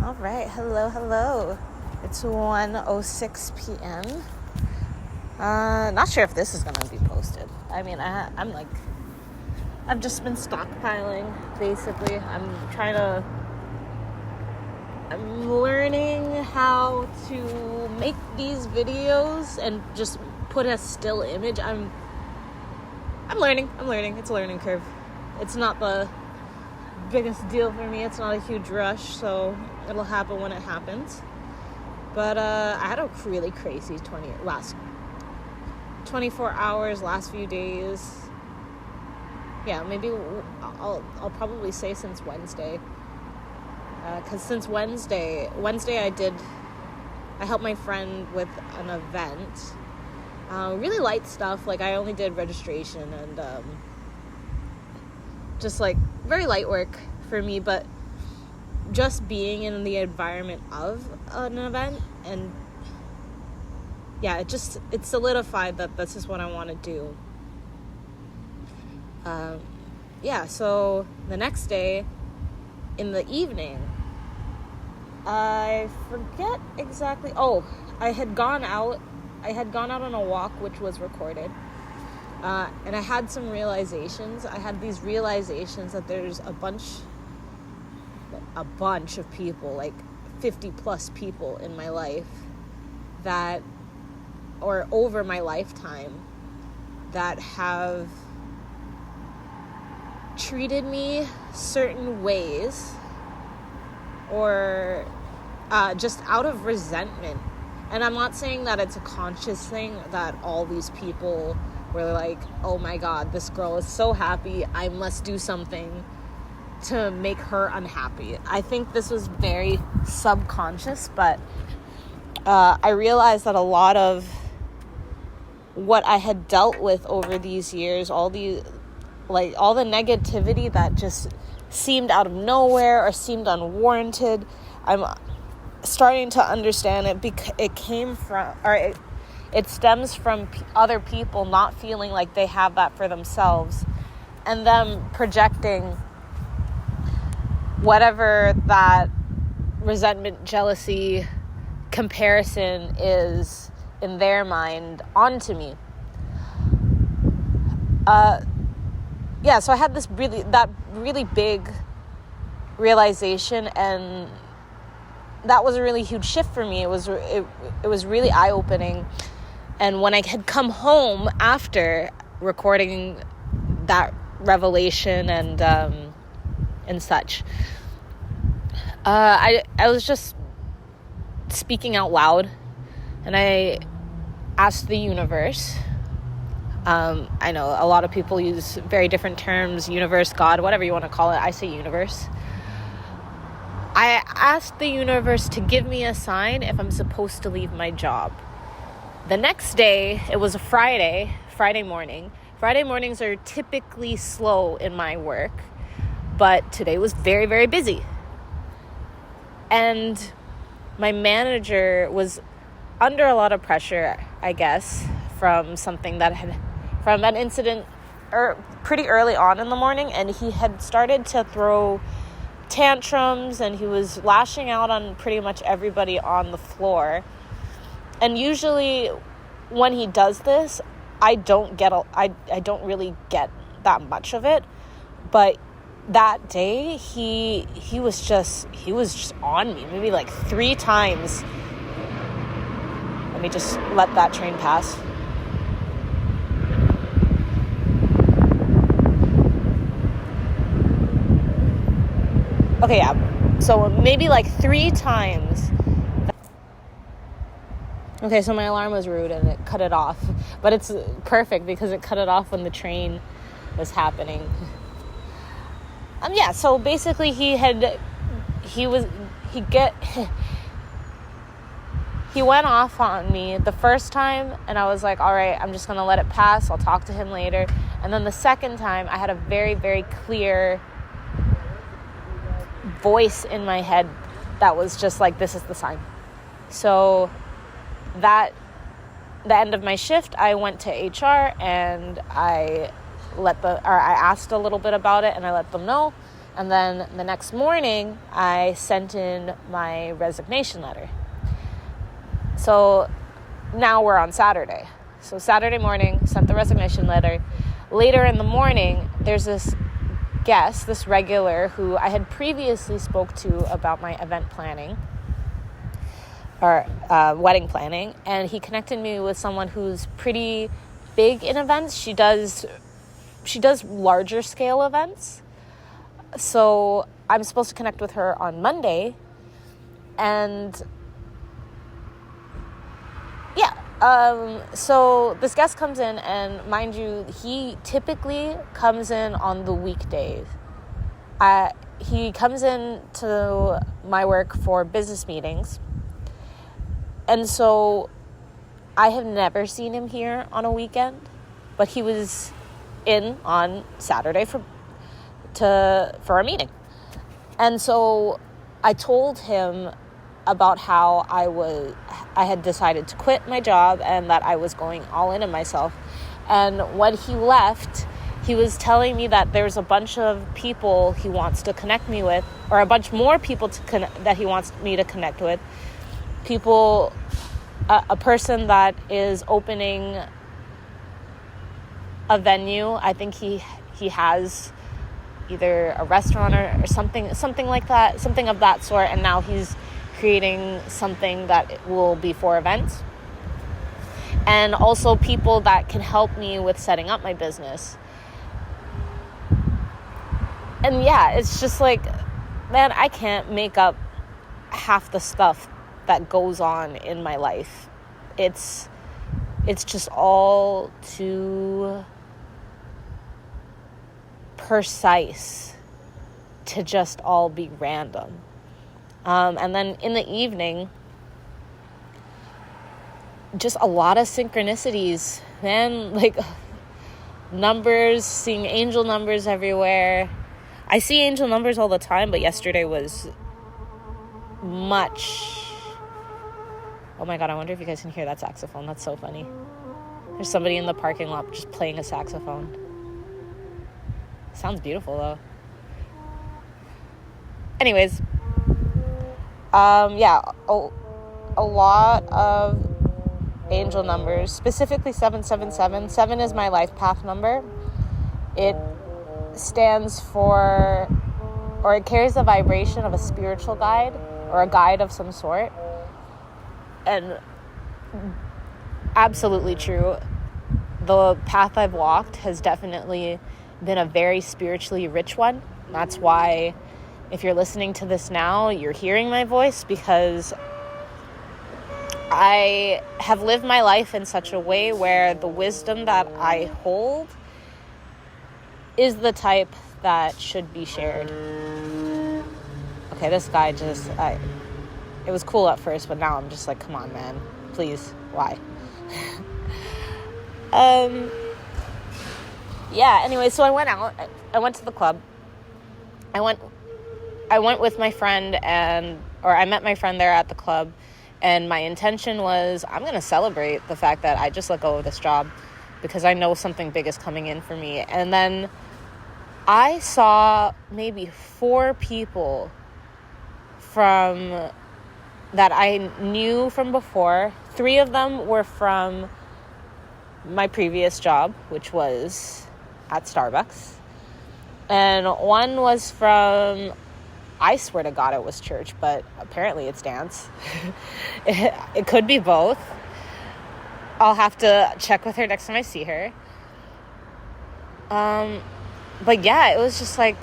All right, hello. It's 1:06 p.m. Not sure if this is gonna be posted. I mean, I've just been stockpiling. Basically, I'm learning how to make these videos and just put a still image. I'm learning. It's a learning curve. It's not the biggest deal for me. It's not a huge rush, so it'll happen when it happens. But I had a really crazy 24 hours, last few days. Yeah, maybe I'll probably say since Wednesday. Because since Wednesday I helped my friend with an event. Really light stuff. Like, I only did registration and just like very light work for me, but just being in the environment of an event, and yeah, it solidified that this is what I want to do. So the next day in the evening, I forget exactly. I had gone out on a walk, which was recorded. And I had some realizations. I had these realizations that there's a bunch of people, like 50 plus people in my life or over my lifetime, that have treated me certain ways, or just out of resentment. And I'm not saying that it's a conscious thing, that all these people were like, oh my God, this girl is so happy, I must do something to make her unhappy. I think this was very subconscious, but I realized that a lot of what I had dealt with over these years, all the negativity that just seemed out of nowhere or seemed unwarranted, I'm starting to understand it stems from other people not feeling like they have that for themselves, and them projecting whatever that resentment, jealousy, comparison is in their mind onto me. So I had this really big realization, and that was a really huge shift for me. It was really eye-opening. And when I had come home after recording that revelation and such, I was just speaking out loud, and I asked the universe. I know a lot of people use very different terms, universe, God, whatever you want to call it. I say universe. I asked the universe to give me a sign if I'm supposed to leave my job. The next day, it was a Friday morning. Friday mornings are typically slow in my work, but today was very, very busy. And my manager was under a lot of pressure, I guess, from an incident pretty early on in the morning, and he had started to throw tantrums, and he was lashing out on pretty much everybody on the floor. And usually when he does this, I don't really get that much of it. But that day, he was just on me, maybe like 3 times. Let me just let that train pass. Okay, yeah. So maybe like 3 times. Okay, so my alarm was rude and it cut it off. But it's perfect because it cut it off when the train was happening. So basically he went off on me the first time, and I was like, all right, I'm just going to let it pass. I'll talk to him later. And then the second time, I had a very, very clear voice in my head that was just like, this is the sign. So the end of my shift, I went to HR and I asked a little bit about it, and I let them know. And then the next morning, I sent in my resignation letter. So now we're on Saturday. So Saturday morning, sent the resignation letter. Later in the morning, there's this guest, this regular, who I had previously spoke to about my event planning or wedding planning. And he connected me with someone who's pretty big in events. She does larger scale events. So I'm supposed to connect with her on Monday. And so this guest comes in, and mind you, he typically comes in on the weekdays. He comes in to my work for business meetings. And so I have never seen him here on a weekend, but he was in on Saturday for a meeting. And so I told him about how I had decided to quit my job and that I was going all in on myself. And when he left, he was telling me that there's a bunch of people he wants to connect me with, or a bunch more people that he wants me to connect with. People, a person that is opening a venue. I think he has either a restaurant or something like that, something of that sort, and now he's creating something that will be for events. And also people that can help me with setting up my business. And yeah, it's just like, man, I can't make up half the stuff that goes on in my life. It's just all too precise to just all be random. And then in the evening, just a lot of synchronicities, man, like numbers, seeing angel numbers everywhere. I see angel numbers all the time, but yesterday was much. Oh my God, I wonder if you guys can hear that saxophone. That's so funny. There's somebody in the parking lot just playing a saxophone. Sounds beautiful though. Anyways, a lot of angel numbers, specifically 777. 7 is my life path number. It stands for, or it carries the vibration of a spiritual guide or a guide of some sort. And absolutely true. The path I've walked has definitely been a very spiritually rich one. That's why if you're listening to this now, you're hearing my voice, because I have lived my life in such a way where the wisdom that I hold is the type that should be shared. Okay, this guy it was cool at first, but now I'm just like, come on, man, please, why? Anyway, so I went out. I went to the club. I went with my friend, I met my friend there at the club, and my intention was, I'm going to celebrate the fact that I just let go of this job because I know something big is coming in for me. And then I saw maybe 4 people that I knew from before. 3 of them were from my previous job, which was at Starbucks. And one was from, I swear to God it was church, but apparently it's dance. It could be both. I'll have to check with her next time I see her. But yeah, it was just like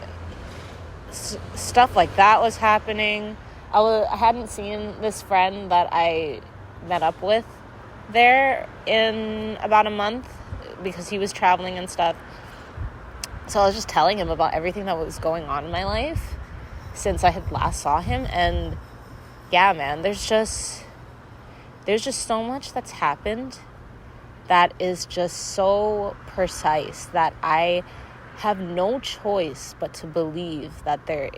stuff like that was happening. I hadn't seen this friend that I met up with there in about a month because he was traveling and stuff. So I was just telling him about everything that was going on in my life since I had last saw him. And yeah, man, there's just so much that's happened that is just so precise that I have no choice but to believe that there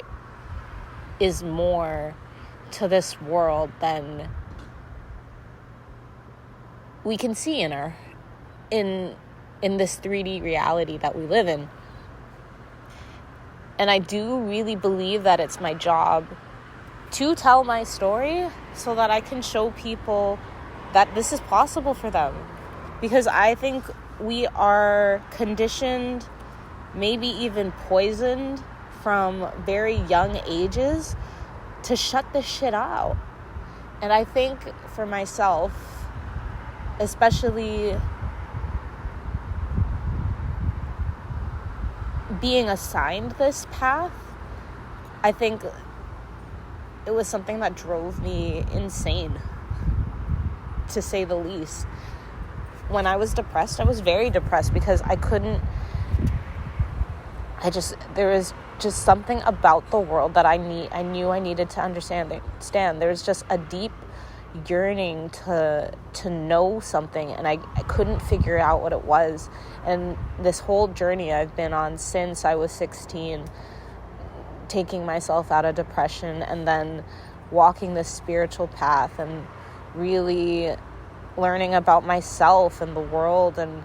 is more to this world than we can see in this 3D reality that we live in. And I do really believe that it's my job to tell my story so that I can show people that this is possible for them. Because I think we are conditioned, maybe even poisoned from very young ages to shut this shit out. And I think for myself, especially being assigned this path, I think it was something that drove me insane, to say the least. When I was depressed, I was very depressed because there was just something about the world that I knew I needed to understand. There was just a deep yearning to know something, and I couldn't figure out what it was. And this whole journey I've been on since I was 16, taking myself out of depression and then walking this spiritual path and really learning about myself and the world and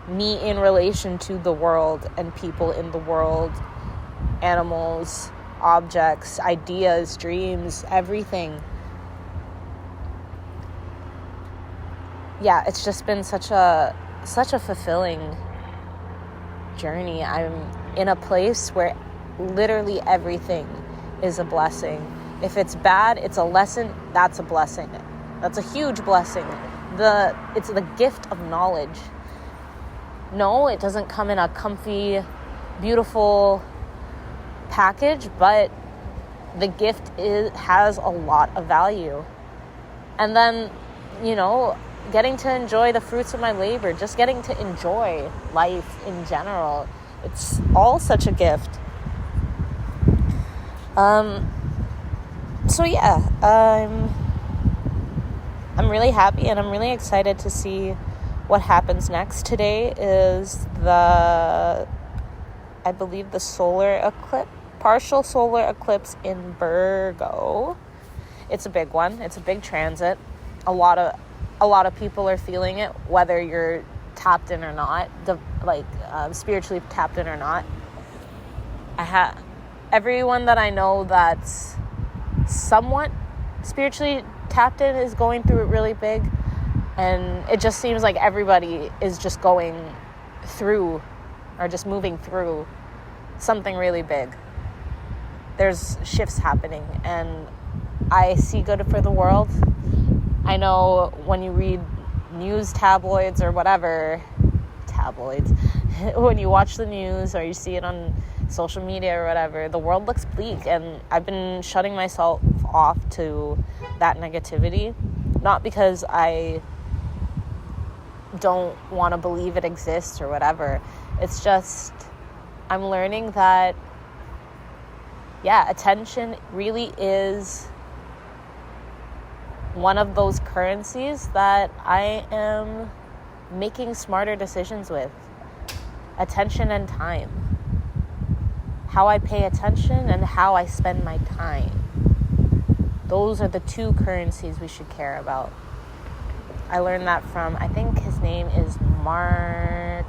me in relation to the world and people in the world, animals, objects, ideas, dreams, everything. Yeah, it's just been such a fulfilling journey. I'm in a place where literally everything is a blessing. If it's bad, it's a lesson. That's a blessing. That's a huge blessing. It's the gift of knowledge. No, it doesn't come in a comfy, beautiful package, but the gift has a lot of value. And then, getting to enjoy the fruits of my labor, just getting to enjoy life in general. It's all such a gift. So yeah, I'm really happy and I'm really excited to see what happens next. Today is I believe the solar eclipse, partial solar eclipse in Virgo. It's a big one. It's a big transit. A lot of people are feeling it, whether you're tapped in or not, spiritually tapped in or not. Everyone that I know that's somewhat spiritually tapped in is going through it really big, and it just seems like everybody is just going through or just moving through something really big. There's shifts happening, and I see good for the world. I know when you read news tabloids or whatever, when you watch the news or you see it on social media or whatever, the world looks bleak, and I've been shutting myself off to that negativity, not because I don't want to believe it exists or whatever. It's just I'm learning that attention really is one of those currencies that I am making smarter decisions with. Attention and time. How I pay attention and how I spend my time. Those are the two currencies we should care about. I learned that from, I think his name is Mark.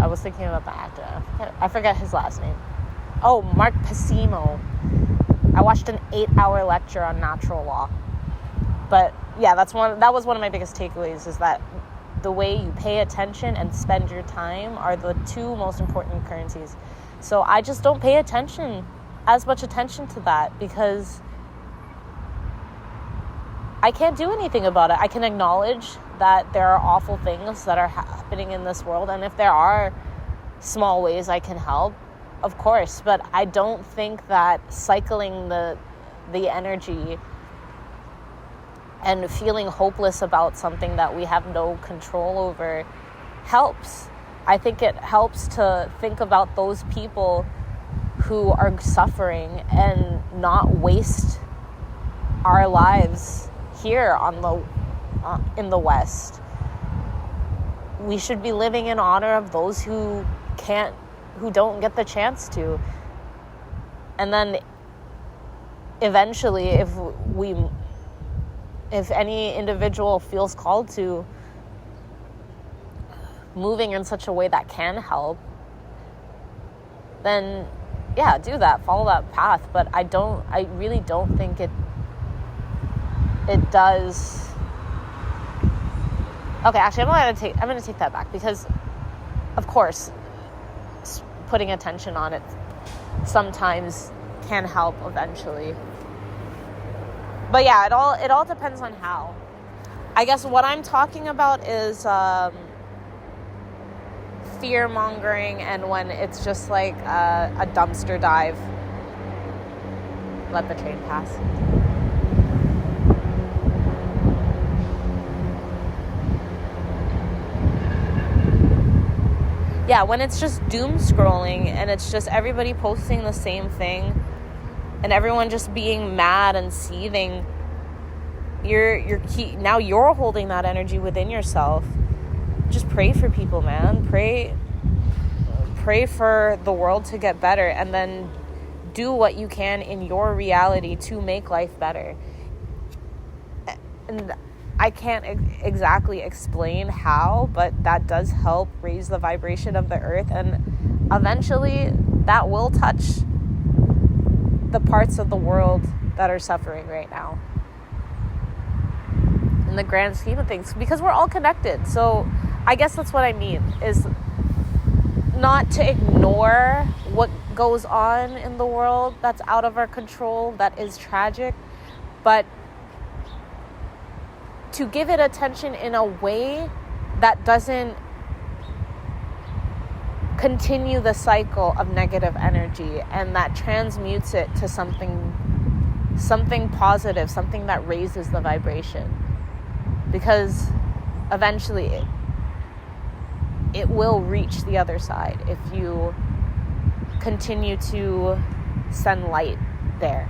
I was thinking about the actor. I forget his last name. Oh, Mark Pacino. I watched an 8-hour lecture on natural law. But yeah, that was one of my biggest takeaways, is that the way you pay attention and spend your time are the two most important currencies. So I just don't pay as much attention to that, because I can't do anything about it. I can acknowledge that there are awful things that are happening in this world, and if there are small ways I can help, of course, but I don't think that cycling the energy and feeling hopeless about something that we have no control over helps. I think it helps to think about those people who are suffering and not waste our lives here in the West. We should be living in honor of those who don't get the chance to. And then eventually, if any individual feels called to moving in such a way that can help, then yeah, do that, follow that path. But I really don't think it does. Okay, actually, I'm gonna take that back, because of course putting attention on it sometimes can help eventually. But yeah, it all depends on how. I guess what I'm talking about is fear-mongering, and when it's just like a dumpster dive. Let the train pass. Yeah, when it's just doom scrolling and it's just everybody posting the same thing and everyone just being mad and seething, now you're holding that energy within yourself. Just pray for people, man. Pray for the world to get better, and then do what you can in your reality to make life better. And I can't exactly explain how, but that does help raise the vibration of the earth, and eventually that will touch the parts of the world that are suffering right now, in the grand scheme of things, because we're all connected. So I guess that's what I mean, is not to ignore what goes on in the world that's out of our control, that is tragic, but to give it attention in a way that doesn't continue the cycle of negative energy, and that transmutes it to something positive, something that raises the vibration. Because eventually it will reach the other side if you continue to send light there.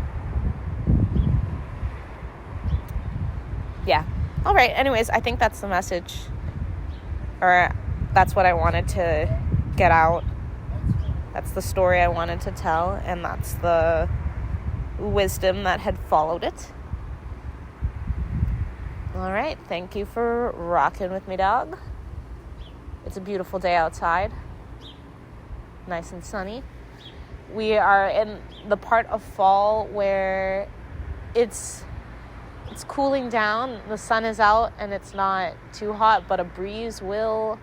Yeah. All right. Anyways, I think that's the message, or that's what I wanted to get out. That's the story I wanted to tell, and that's the wisdom that had followed it. All right. Thank you for rocking with me, dog. It's a beautiful day outside. Nice and sunny. We are in the part of fall where it's cooling down. The sun is out and it's not too hot, but a breeze will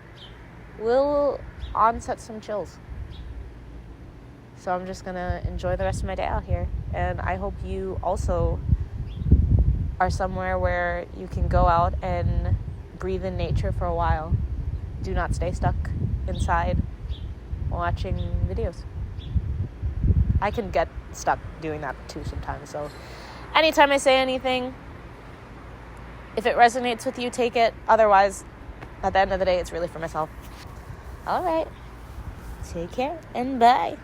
onset some chills. So I'm just gonna enjoy the rest of my day out here, and I hope you also are somewhere where you can go out and breathe in nature for a while. Do not stay stuck inside watching videos. I can get stuck doing that too sometimes. So anytime I say anything, if it resonates with you, take it. Otherwise, at the end of the day, it's really for myself. All right. Take care and bye.